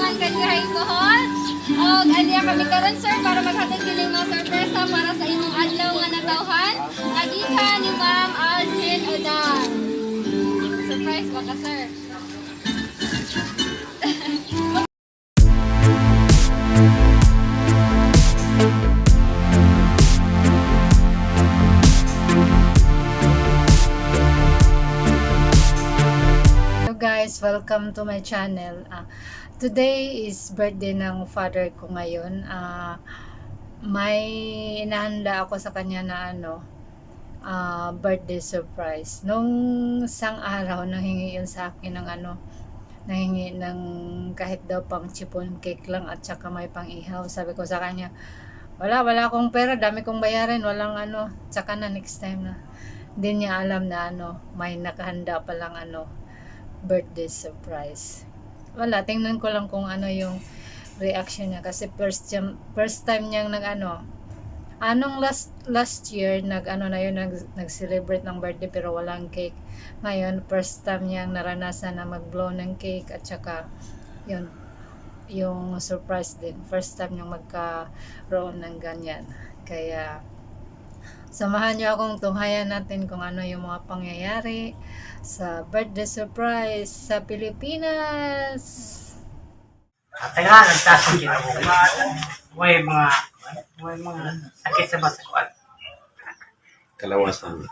naman kanyang kohol. O, aniya kami karon sir para maghatag kining mga sorpresa para sa imong adlaw nga natawhan. Nagikan ni Ma'am Aldrin Odan. Surprise ba ka sir? Guys, welcome to my channel. Today is birthday ng father ko ngayon. May inahanda ako sa kanya na birthday surprise. Nung isang araw, nanghingi yun sa akin ng nanghingi ng kahit daw pang chiffon cake lang at saka may pang ihaw. Sabi ko sa kanya, wala akong pera, dami kong bayarin, walang tsaka na next time na. Hindi niya alam na may nakahanda pa lang birthday surprise. Wala, tingnan ko lang kung yung reaction niya kasi first time niyang last year nag-celebrate ng birthday pero walang cake. Ngayon first time niyang naranasan na mag-blow ng cake at saka yun yung surprise din. First time niyang magkaroon ng ganyan. Kaya samahan niyo akong tunghayan natin kung yung mga pangyayari sa birthday surprise sa Pilipinas. At nga, nagtasong kinabuhi. May mga sakit sa basakuan. Kalawasan.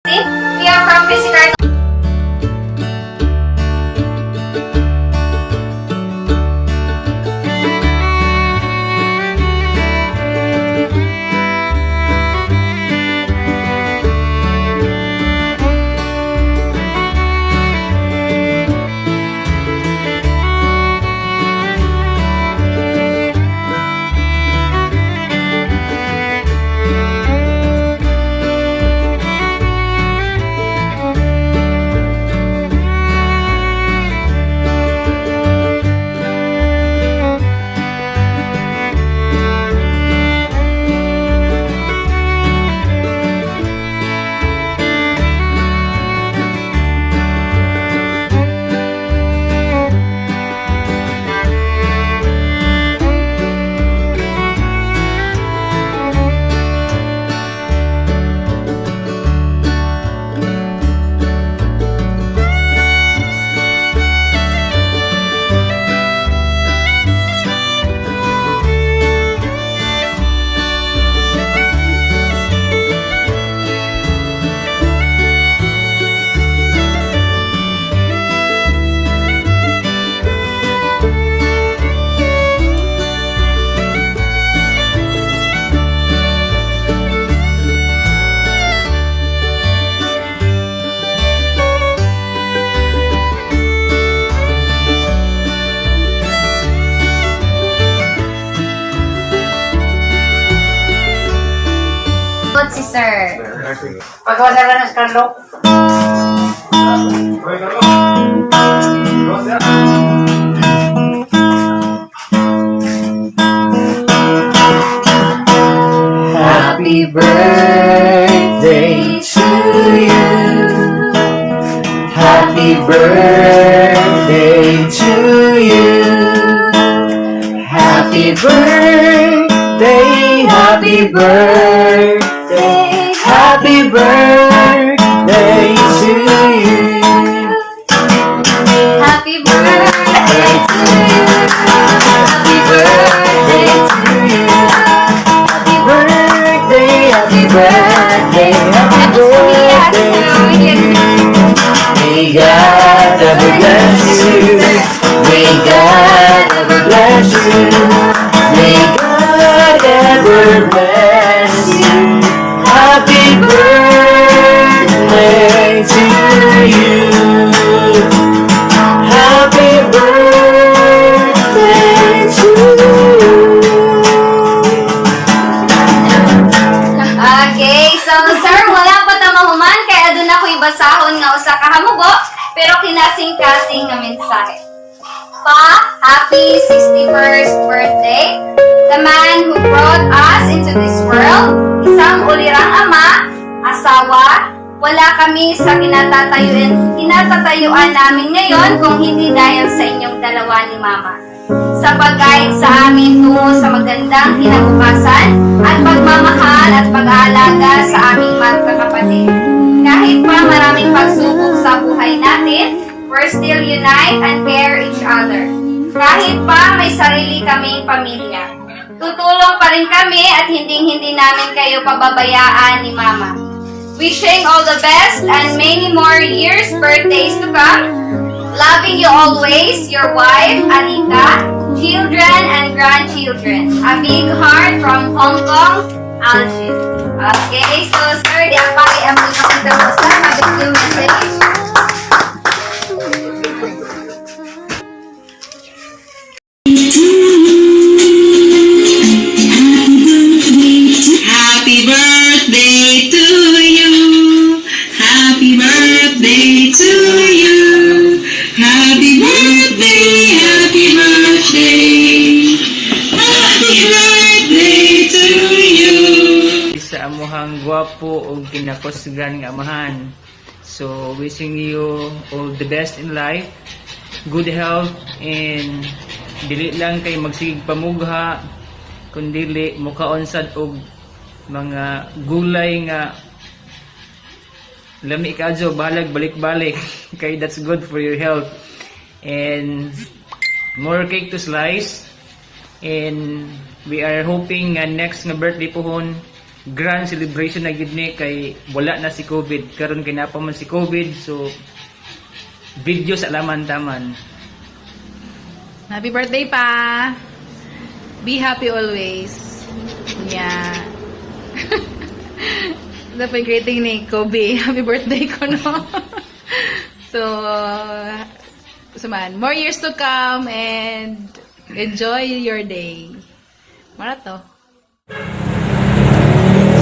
We are from Visitor. sir. Pagwala na sa Carlo. Happy birthday to you. Happy birthday to you. Happy birthday, happy birthday, happy birthday to you. Happy birthday to you. Happy birthday to you. Happy birthday, happy birthday, happy birthday. May God ever bless you. May God ever bless you. May God ever bless you. Happy birthday to you. Happy birthday to you. Okay, so sir, wala pa ta mahuman kaya doon ako ibasahon nga usa ka hamugo pero kinasing-kasing nga mensahe. Pa, happy 61st birthday. The man who brought us into this world, isang ulirang ama, asawa, wala kami sa kinatatayuan namin ngayon kung hindi dahil sa inyong dalawa ni Mama. Sa pag-guide sa amin tungo sa magandang kinabukasan at pagmamahal at pag-aalaga sa aming magkakapatid. Kahit pa maraming pagsubok sa buhay natin, we're still unite and care each other. Kahit pa may sarili kaming pamilya. Tutulong pa rin kami at hindi namin kayo pababayaan ni Mama. Wishing all the best and many more years, birthdays to come. Loving you always, your wife, Alita, children and grandchildren. A big heart from Hong Kong, Algin. Okay, so sir, di apa ang mga mo sa mabigyan message. Happy birthday to you. Happy birthday to you. Happy birthday, happy birthday. Happy birthday to you. Sa amuhang gwapo o kinakusgan nga amahan. So wishing you all the best in life, good health, and dili lang kay magsigig pamugha kundi mukaon sad og mga gulay nga lami kadyo balag balik-balik kay that's good for your health, and more cake to slice, and we are hoping next nga birthday pohon grand celebration na gid ni kay wala na si COVID karon kay napa man si COVID, so video sa laman taman. Happy birthday pa! Be happy always. Yeah. Ito po yung greeting ni Kobe. Happy birthday ko, no? So man, more years to come and enjoy your day. Marato.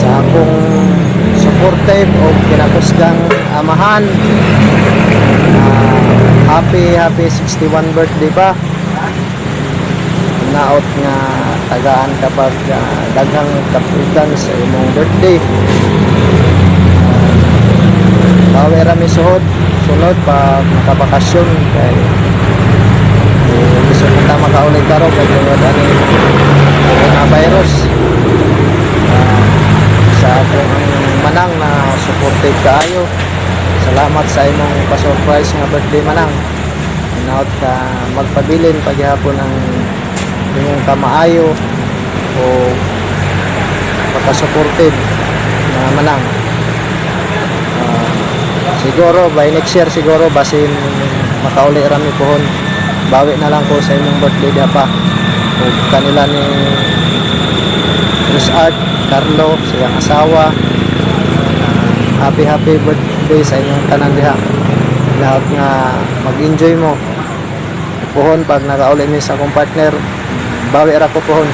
Sa akong supportive o kinakusgang amahan, happy 61 birthday pa. Naot nga tagaan kapag daghang kapitan sa imong birthday. Bawi rami sunod pag nakabakasyon kay gusto kita makaulit karo kay ani coronavirus. Sa akong manang na supportive kaayo. Salamat sa imong pa-surprise nga birthday manang. Naot ka magpabilin paghihapon ang imong kamaayo o pagka-supportive na manang. Siguro by next year siguro basin makauli rami pohon bawi na lang ko sa imong birthday dia pa o kanila ni Chris Art Carlo siyang asawa. Happy birthday sa inyong tanan diha. Lahat nga mag-enjoy mo pohon pag nakauli mi sa akong partner bawi ra ko pohon.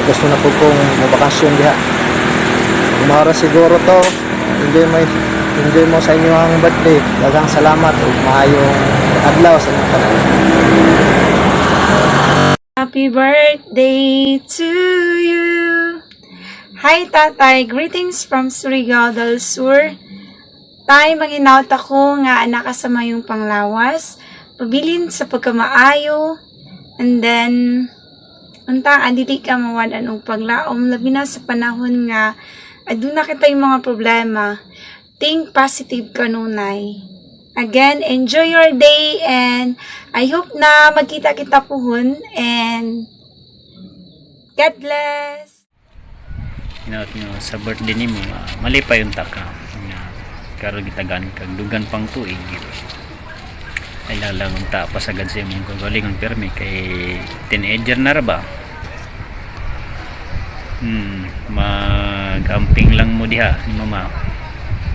gusto na po kong mabakasyon diha. Mara siguro to, enjoy mo sa inyong birthday. Daghang salamat ug maayong adlaw sa inyong tanan. Happy birthday to you. Hi tatay, greetings from Surigao del Sur. Tay, manginaot ako nga anak ka sa mayong panglawas. Pabilin sa pagkamaayo. And then, untang adili ka mawadan og paglaom. Labi na sa panahon nga aduna kita yung mga problema. Think positive ka nunay. Again, enjoy your day and I hope na magkita kita puhon and God bless. Hinaot nyo sa birthday ni mo, mali pa yung taka. Karon gitagan kag dugan pang tuig. Ay lalang unta pa sagad sa imong kagalingon permi kay teenager na ra ba? Mag-amping lang mo diha ni mama.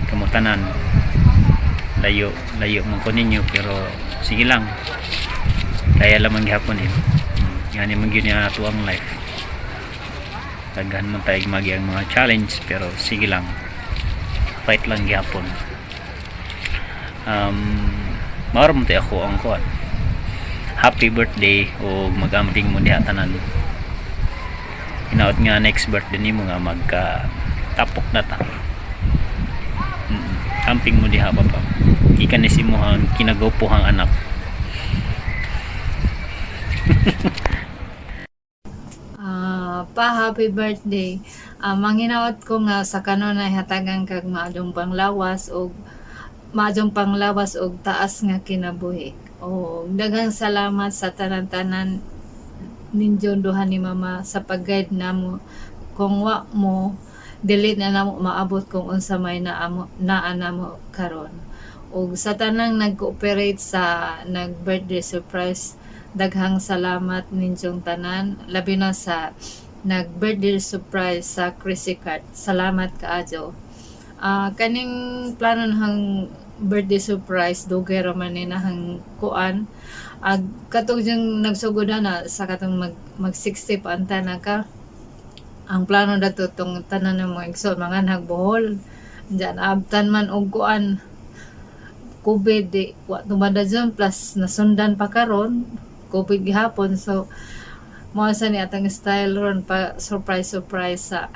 Kamutanan. Layo man ko ninyo pero sige lang. Kaya lamang gihapon Yan man gyud na ato ang life. Daghan man tayo magi ang mga challenge pero sige lang. Fight lang gihapon. Mawar mo tayo ako ang kuwan. Happy birthday o mag-amping mo diha tanan. Hinaot nga next birthday nimo nga magka tapok na ta. Camping mo diha pa. Ikan ni simuhang kinagawpuhang anak. Happy birthday. Manghinaot ko nga sa kanon ay hatagan kag maadong panglawas og taas nga kinabuhi. O daghang salamat sa tanan-tanan ninyo duha ni mama sa pag-guide namo. Kung wa mo dili na namo maabot kung unsa may naa mo karon. Og sa tanang nag-cooperate sa nag-birthday surprise, daghang salamat ninyong tanan, labi na sa nag-birthday surprise sa Chrissy Cart. Salamat kaayo. Kaning plano hang birthday surprise dugay ra man ni nahang kuan. Katong yung nagsugod na sa katong mag 60 pa anta na ka. Ang plano dato tong tanan mo igsoon mga nagbohol. Diyan abtan man og kuan. COVID di wa tumada dyan plus nasundan pa karon COVID gihapon so mo sa ni atang style ron pa surprise sa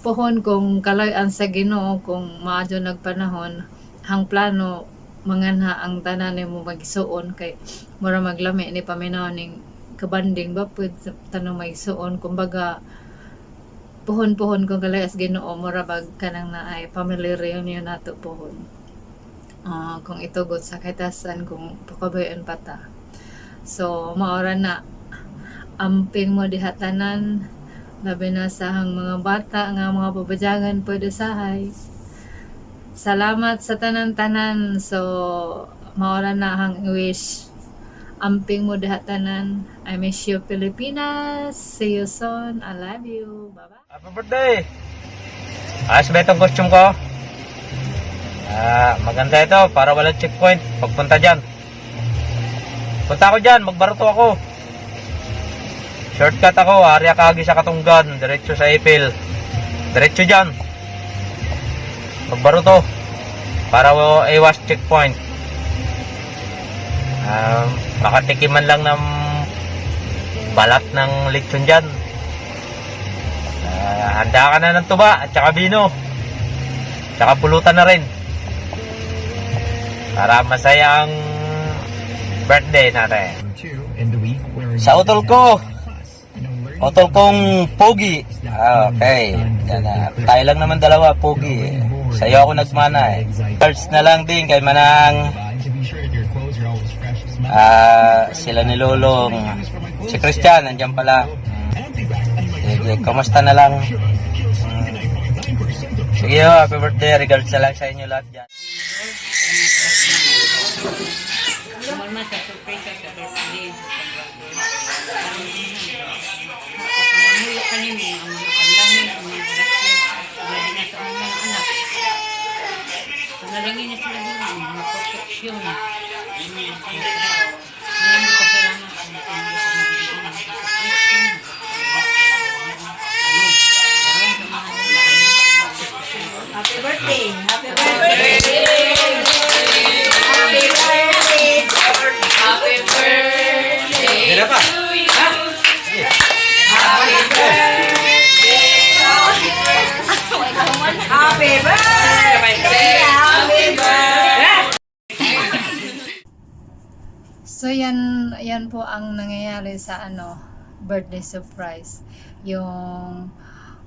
pohon kung kalayan sa Ginoo kung maadyo nagpanahon hang plano manganha ang tanan nimo magsuon kay mura maglami ni paminaw ning kabanding ba pud tanong magsuon kumbaga pohon kung kalayas Ginoo mura bag kanang naay family reunion nato pohon. Kung itugot sa kaitasan kung pakabayan pata. So maora na amping mo diha tanan labi na sa hang mga bata nga mga babajangan pwede sahay. Salamat sa tanan-tanan. So maora na hang wish amping mo diha tanan. I miss you Pilipinas. See you soon. I love you. Bye-bye. Happy birthday! Ayos ba itong costume ko? Maganda ito para walang checkpoint pagpunta dyan. Punta ako dyan, magbaruto ako. Shortcut ako, area kagi sa Katunggan, diretso sa Ipil. Diretso dyan. Magbaruto para iwas checkpoint. Makatikiman lang ng balat ng lechon dyan. Handa ka na ng tuba at saka bino. Tsaka pulutan na rin. Para masaya ang birthday natin. Sa utol kong pogi. Okay. Tayo lang naman dalawa, pogi. Sa'yo ako nagmana First na lang din kay Manang. Sila ni Lolong. Si Christian, nandiyan pala. Sige, kamusta na lang? Sige, happy birthday. Regards na lang sa inyo lahat dyan. Nalangin na sila din ang mga proteksyon. Hindi ko salamat. Happy birthday! Happy birthday! Happy birthday! Happy birthday Kira pa? to you. Happy birthday. Happy birthday! Happy birthday! So yan po ang nangyayari sa birthday surprise. Yung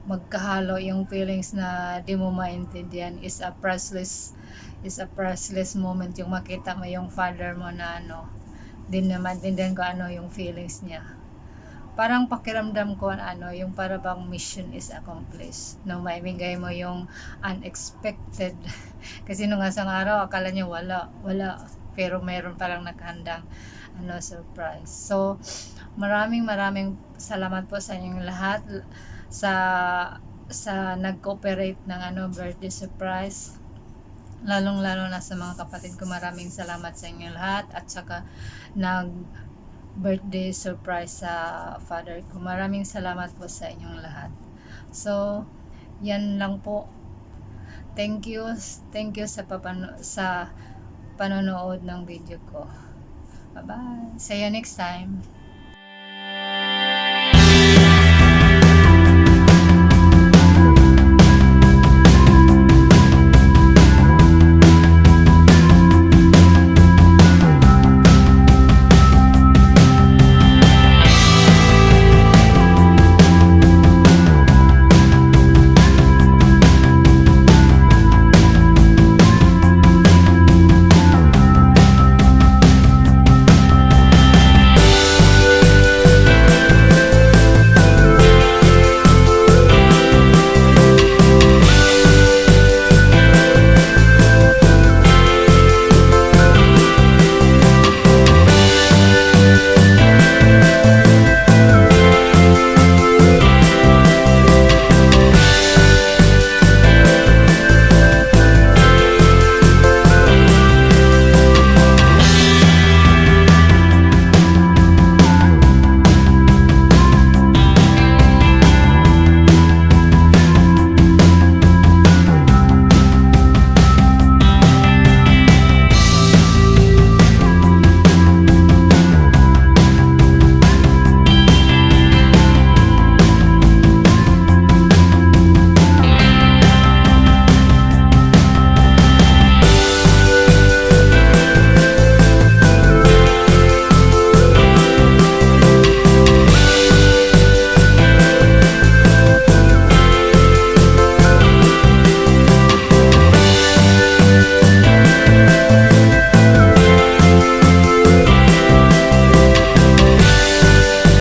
magkahalo yung feelings na di mo maintindihan is a priceless moment yung makita mo yung father mo na din na maintindihan ko yung feelings niya. Parang pakiramdam ko yung para bang mission is accomplished. Maibigay mo yung unexpected. Kasi nung isang araw akala niya wala. Pero mayroon parang nakahandang surprise. So, maraming salamat po sa inyong lahat sa nag-cooperate ng birthday surprise. Lalong-lalo na sa mga kapatid ko, maraming salamat sa inyong lahat at saka birthday surprise sa father ko. Maraming salamat po sa inyong lahat. So, yan lang po. Thank you sa panonood ng video ko. Bye-bye. See you next time.